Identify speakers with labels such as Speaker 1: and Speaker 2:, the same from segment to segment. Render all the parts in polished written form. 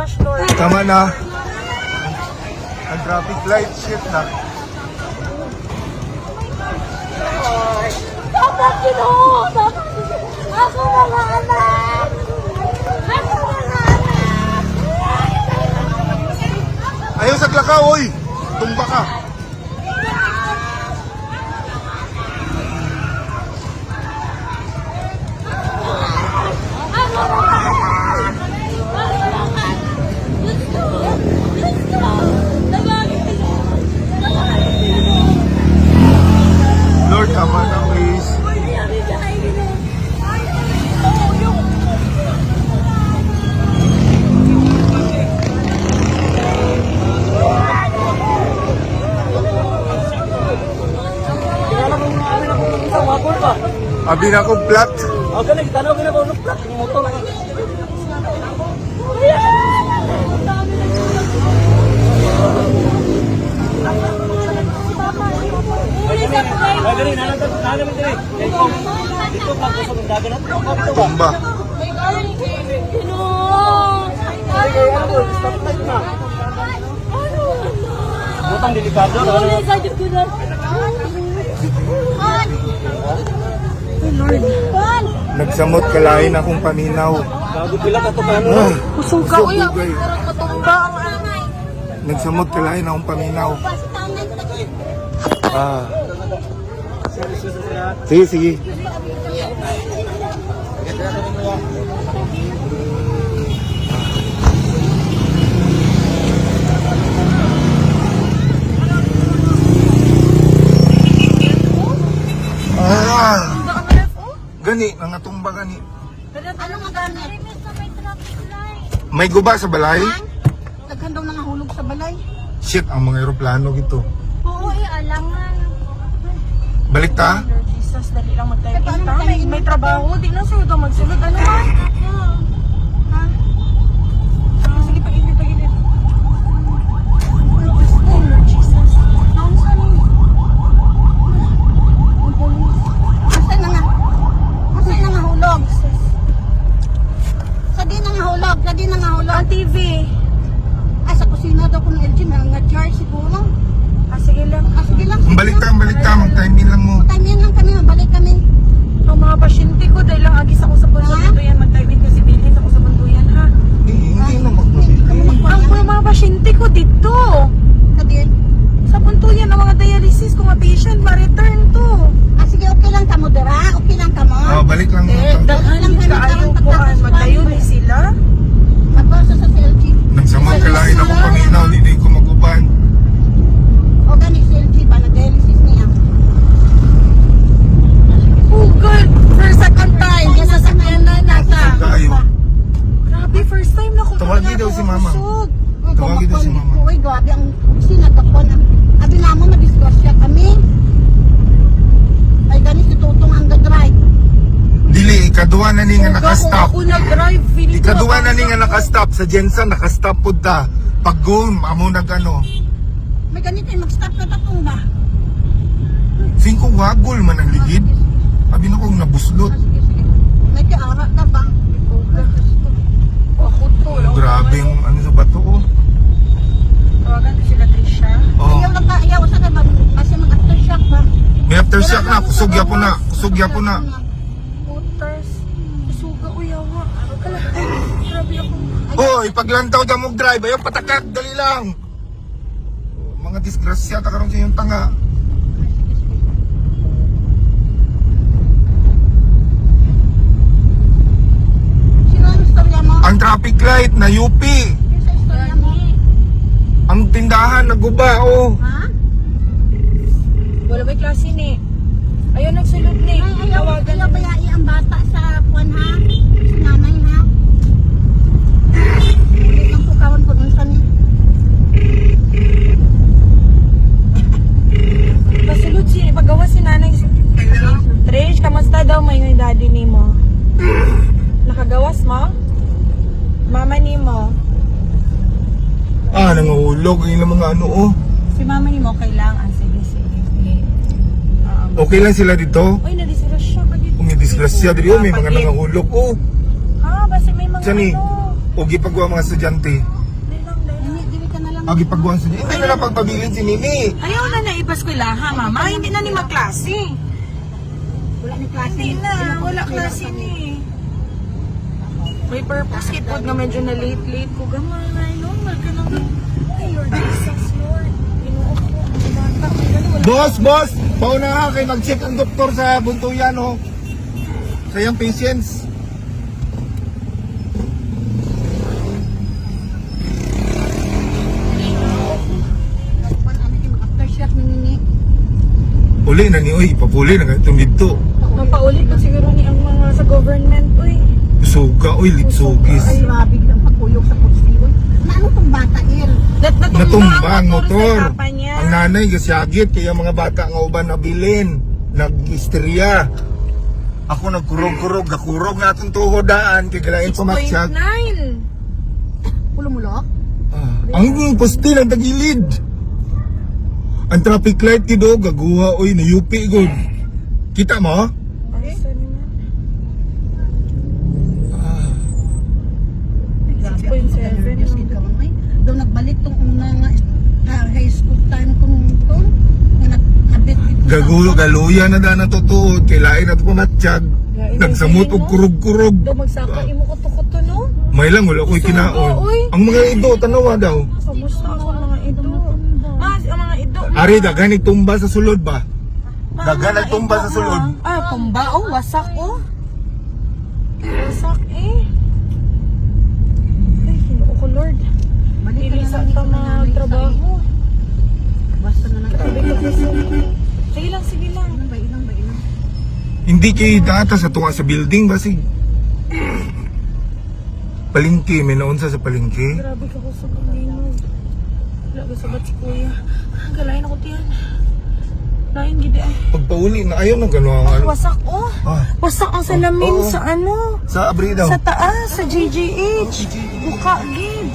Speaker 1: crash, Lord.
Speaker 2: Tama na. Ang traffic light, shit na.
Speaker 3: Dapat Ginoo! Ako mga anak! Ako mga anak!
Speaker 2: Ayaw sagla ka, oy! Tumba ka.
Speaker 3: Ako mga anak! Ako mga anak! Gusto! Gusto! Tawagin Ginoo! Tawagin Ginoo!
Speaker 2: Lord, tama na, please.
Speaker 3: Nangyari siya kay Ginoo!
Speaker 2: Abi na akong plat.
Speaker 1: Ako nagtanaw ka na ba ng plak ng motor ako. Ay, gani, nanatag mo dire. Dito pa ako sa dagat na.
Speaker 2: Tumba.
Speaker 3: Ginoo!
Speaker 1: Stop light na. Butang delikado.
Speaker 3: Ano sa Diyos ko na? Lord.
Speaker 2: Nagsamot kalain akong paminaw.
Speaker 1: Bago pila ka to kano.
Speaker 3: Kusog ka, uy. Matumba ang
Speaker 2: Nagsamot kalain akong paminaw. Ah. Sige, sige. Ah. Gani, nangatumba gani.
Speaker 3: Ano nga gamit?
Speaker 2: May guba sa balay?
Speaker 3: Naghandong nangahulog sa balay.
Speaker 2: Shit, ang mga eroplano gito.
Speaker 3: Oo, alangan.
Speaker 2: Balik ta?
Speaker 1: Lord Jesus, dali lang mag-type in ta. May trabaho, di na sa'yo daw magsulod. Ano ba? Ha? Sige, pag-init. Oh, Lord Jesus.
Speaker 3: Asa na nga hulog? Sa di na nga hulog.
Speaker 1: Ang TV.
Speaker 3: Ay, sa kusina daw ko ng LG na jar siguro.
Speaker 1: Sige lang.
Speaker 3: Sige lang.
Speaker 2: Balik ta, mag-timing lang mo.
Speaker 3: Time yan lang kami, mabalik kami.
Speaker 1: Ang mga pasyente ko, dahil lang agis ako sa buntuyan. Mag-type in ko si Billy ako sa buntuyan, ha?
Speaker 2: Hindi na magbalik.
Speaker 1: Ang mga pasyente ko dito.
Speaker 3: Sa din.
Speaker 1: Sa buntuyan ng mga dialysis, kung mga patient, ma-return to.
Speaker 3: Sige, okay lang ka mo, Dara. Okay lang ka mo.
Speaker 2: Oh, balik lang mo.
Speaker 1: Daghan kaayo ko, maglayo ni sila.
Speaker 3: Magbasa sa LG.
Speaker 2: Nagsamot kalain akong paminaw, hindi ko maguban.
Speaker 3: O gani sa LG ba, nag-dialysis niya.
Speaker 1: Oh God, for second time, nasa sakyan na nasa.
Speaker 2: Kayo.
Speaker 1: Grabe, first time na ko.
Speaker 2: Tawagin daw si Mama. Tawagin daw si Mama.
Speaker 3: Uy, grabe ang sinagakon. Abi na mo, madisgrasya kami. Ay, gani si Tutong ang drive.
Speaker 2: Dili, ikaduwa na ni nga nakastop.
Speaker 1: Ako nag-drive, feeling ko.
Speaker 2: Ikaduwa na ni nga nakastop. Sa Jensen, nakastop po ta. Pag goon, amo nag-ano.
Speaker 3: May ganito yung mag-stop ka tatong ba?
Speaker 2: 5 wagol man ang ligid. Abi na kong nabuslot.
Speaker 3: Sige, sige. May kaara ka ba?
Speaker 1: Ako to.
Speaker 2: Grabe yung ano sa bato ko.
Speaker 1: Tawagan ko sila Trisha.
Speaker 2: Oh.
Speaker 3: Ayaw lang ka, ayaw sa ka kasi mag-aftershock ba?
Speaker 2: May aftershock na. Kusugya po na. Kusugya po na.
Speaker 1: Putas. Suga ko yawa. Grabe ako.
Speaker 2: Hoy, paglantaw dyan mo drive. Ayaw patakak. Dali lang. Mga disgrasya. Takarong sa yung tanga.
Speaker 3: Sino ang istorya mo?
Speaker 2: Ang traffic light na UP.
Speaker 3: Sino sa istorya mo?
Speaker 2: Ang tindahan naguba. Oh.
Speaker 3: Ha?
Speaker 1: Wala may klase ni. Ayaw nagsulod ni.
Speaker 3: Ay, ayaw bayai ang bata sa kuwan ha? Sa nanay ha? Ulit ang pukawan po dun sa ni.
Speaker 1: Pasulod si, pagawa si nanay. Trish, kamusta daw may ng daddy ni mo? Nakagawas mo? Mama ni mo?
Speaker 2: Ah, nanguhulog. Yung mga ano oh.
Speaker 1: Si mama ni mo kailangan. Sige.
Speaker 2: Okay lang sila dito.
Speaker 1: Uy, nadisgrasya ka dito.
Speaker 2: Kung may disgrasya dito, may mga nangahulog. Oh.
Speaker 1: Ah, basta may mga
Speaker 2: Sani,
Speaker 1: ano.
Speaker 2: o gipagawa mga estudyante. Agi pagbuhan sa hindi na pagpabilin si Nini.
Speaker 1: Ayaw na naipaskwela ha, mama. Hindi na ni maklase.
Speaker 3: Wala ni klase.
Speaker 1: Hindi na, wala klase ni. May purpose kit pag na medyo na late ko gamay. Normal ka lang. Ay, Lord Jesus, Lord. Inuok ko ang bata. Ay, ganun, wala.
Speaker 2: Boss! Pauna nga kay mag-check ang doktor sa buntuyan, oh. Sa iyang patients.
Speaker 3: Aftershock ni Nini.
Speaker 2: Uli na ni, oy. Papuli na itong dito.
Speaker 1: Mapaulit pa siguro ni ang mga sa government, uy.
Speaker 2: Suga, oy. Litsugis.
Speaker 3: Ay, grabe ang pagkuyog sa pagsiwon. Naano tong bata, Il?
Speaker 2: Natumba ang motor.
Speaker 1: Sa kapa niya.
Speaker 2: Ang nanay gasyagit kaya mga bata nga uban nabilin. Nag-isteriya. Ako nagkurog-kurog, gakurog nga itong tuhodaan kay galain pumatsyag.
Speaker 1: 6.9.
Speaker 3: Pulumulok?
Speaker 2: Ang poste ng tagilid. Ang traffic light kido gaguha oy nayupi gud. Kita mo?
Speaker 1: Asa naman?
Speaker 3: Grabe,
Speaker 1: 6.7.
Speaker 3: Diyos kita man, ay. Daw nagbalik tong una nga high school time ko nung ito. Nga nag-habit dito sa-
Speaker 2: Gagulo galuya na da natutuod kay lain at pumatsyag. Nagsamot og kurog-kurog.
Speaker 1: Daw magsaka imo kuto-kuto no?
Speaker 2: May lang wala ko'y kinaon.
Speaker 1: Uy.
Speaker 2: Ang mga ido tanawa daw.
Speaker 1: Kamusta ang mga ido? Mas, ang mga ido.
Speaker 2: Ari daghan tumba sa sulod ba?
Speaker 1: Mga
Speaker 2: Daghan nagtumba sa sulod.
Speaker 1: Tumba oh, wasak oh. Wasak eh. Ay, Ginoo ko Lord.
Speaker 3: Balik ka
Speaker 1: Dili
Speaker 3: na
Speaker 1: sa
Speaker 3: lang
Speaker 1: ta
Speaker 3: ito na nanay sa
Speaker 1: magtrabaho.
Speaker 3: iyo. Basta na lang.
Speaker 1: Sabi ko kasi. Sige lang, sige lang.
Speaker 3: Ilang ba, ilang ba, ilang?
Speaker 2: Hindi kay data sa tunga sa building basig. Palengke, may naunsa sa palengke.
Speaker 1: Grabe ka ko sa kanino. Wala ka sabat si kuya. Galayin ako tiyan. Lain gidi ay.
Speaker 2: Pagpauli na ayaw na gano'n.
Speaker 1: Ay, wasak oh.
Speaker 2: Ah,
Speaker 1: Wasak ang salamin
Speaker 2: Oo.
Speaker 1: sa ano.
Speaker 2: sa abri daw.
Speaker 1: Sa taas, sa JJH. Buka gid.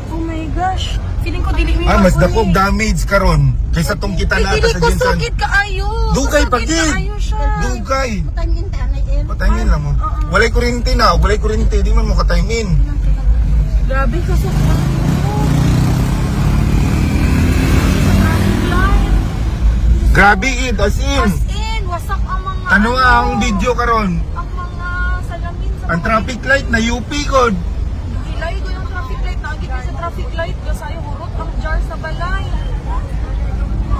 Speaker 1: Oh my gosh. Feeling ko dili mi
Speaker 2: Mas dakog damage karon kaysa tong kita na
Speaker 1: Dili
Speaker 2: sa
Speaker 1: ko
Speaker 2: Jensen.
Speaker 1: sakit kaayo.
Speaker 2: Dugay
Speaker 1: Sakit
Speaker 2: pagid.
Speaker 1: kaayo siya.
Speaker 2: Dugay.
Speaker 3: Time in tanay, Il.
Speaker 2: Patayin lang mo. Walay kuryente na, walay kuryente, di man mo kataymin.
Speaker 1: Grabe ka sa
Speaker 2: Grabe it, as in.
Speaker 1: As in, wasak ang mga
Speaker 2: Ano nga ang video karon?
Speaker 1: ang mga salamin sa
Speaker 2: Ang traffic light na UP god.
Speaker 1: Gilay ko yung traffic light. Naagit sa traffic light. Kasayo hurot ang jar sa balay.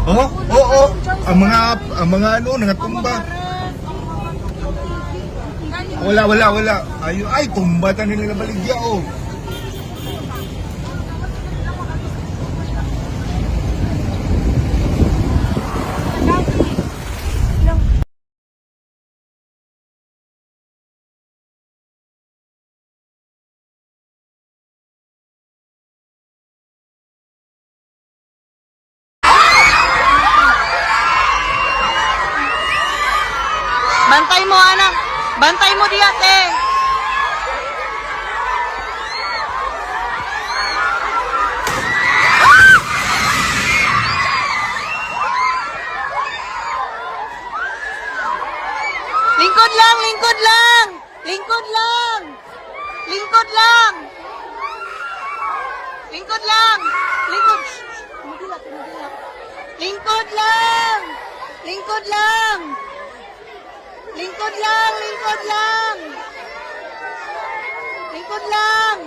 Speaker 2: Oh, oo. Ang mga ano, nangatumba. Wala. Ay, tumba ta nila baligya oh.
Speaker 1: Bantay mo, anak. Bantay mo di ate. Lingkod lang, lingkod lang. Lingkod lang. Lingkod lang. Lingkod lang. Lingkod. Lingkod lang. Lingkod lang. Lingkod lang, lingkod lang. Lingkod lang.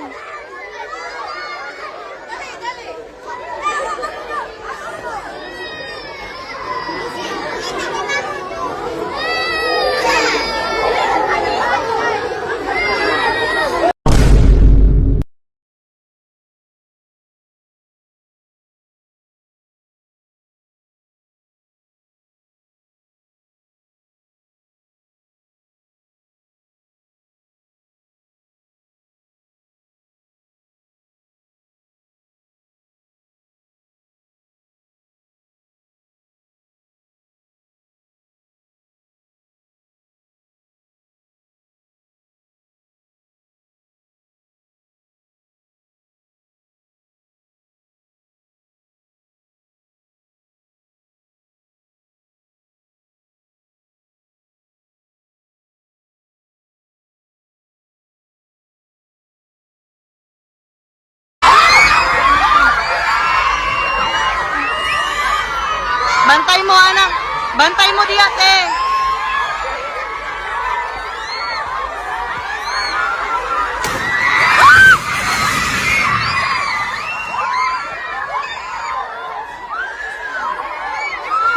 Speaker 1: Bantay mo, anak. Bantay mo, di ate.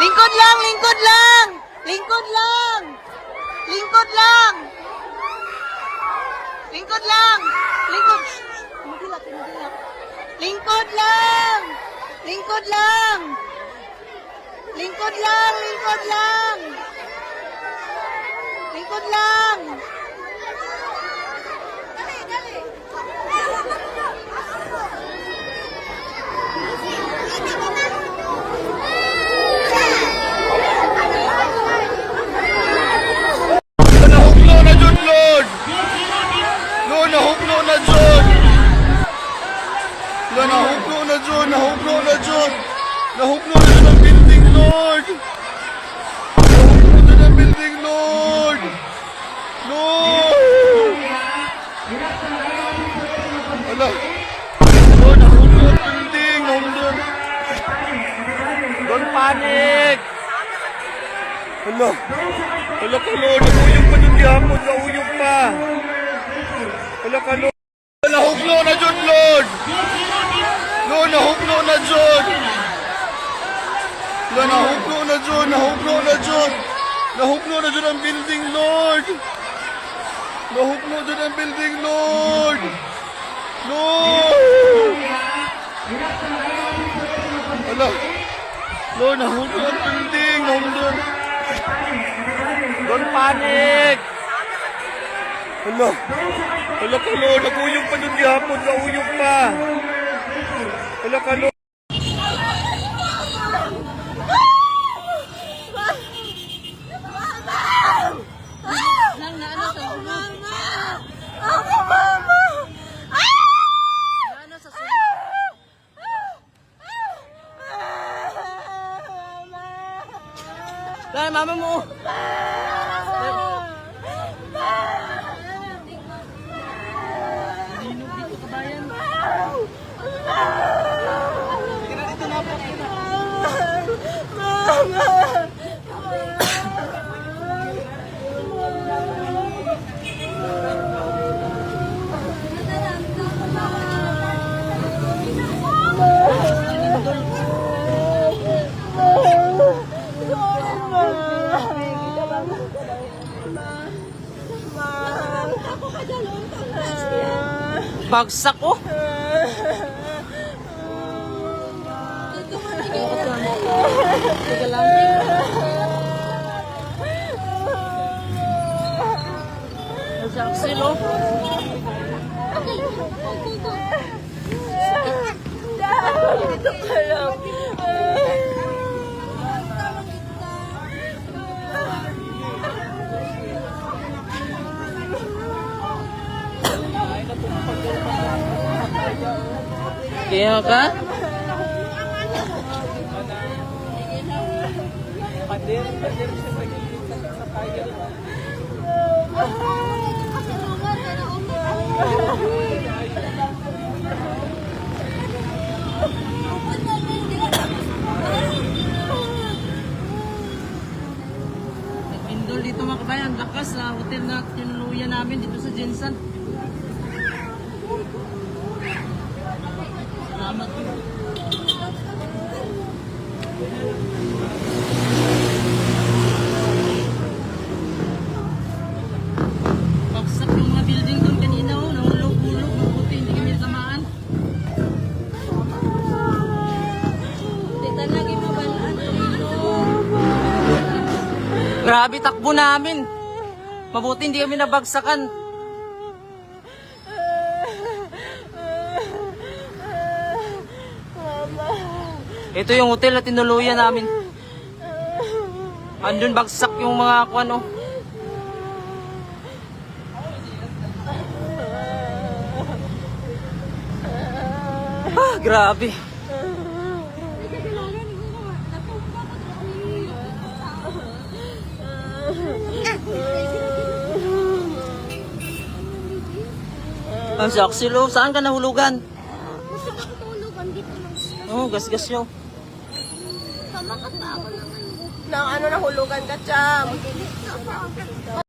Speaker 1: Lingkod lang, lingkod lang. Lingkod lang. Lingkod lang. Lingkod lang. Lingkod. Magilak, magilak. Lingkod lang. Lingkod lang. Lingkod lang, lingkod lang. Lingkod lang. Dali, dali.
Speaker 2: Nahuklo na dyan, Lord! Lord, nahuklo na dyan! Lord, nahuklo na dyan! Nahuklo na dyan! Nahuklo na dyan ang building, Lord! Nahuklo na dyan ang building, Lord! Lord! Ala! Lord, nahuklo ang building! Nahuklo! Don't panic! Ala! Wala ka, Lord. Nahuyog pa dyan gihapon. Nahuyog pa. Wala ka, Lord. Nahuklo na dyan, Lord. Lord, nahuklo na dyan. Lord, nahuklo na dyan. Nahuklo na dyan. Nahuklo na dyan ang building, Lord. Nahuklo dyan ang building, Lord. Lord. Wala. Lord, nahuklo ang building. Nahuklo. Don't panic! Hala! Hala ka, Lord! Nag-uyog pa dun gihapon! Nag-uyog pa! Hala ka, Lord!
Speaker 1: Dahil mama mo. Bagsak ko. Teka lang. Bagsak silo. Dito ka lang. Kaya ka? Nagpindol dito mga kabayan, lakas sa hotel na tinuluyan namin dito sa Jensen. Salamat po. Bagsak yung mga building doon kanina, oh. Nahulog-hulog. Mabuti, hindi kami tamaan. Tita, lagi mabalaan dito. Grabe, takbo namin. Mabuti, hindi kami nabagsakan. Ito yung hotel na tinuluyan namin. Andun bagsak yung mga ano. Ah, grabe. Ang saksilo, saan ka nahulugan? Oh, gas-gas yun.
Speaker 4: Mama, katawa naman.
Speaker 1: Nang ano, nahulugan ka, Cham.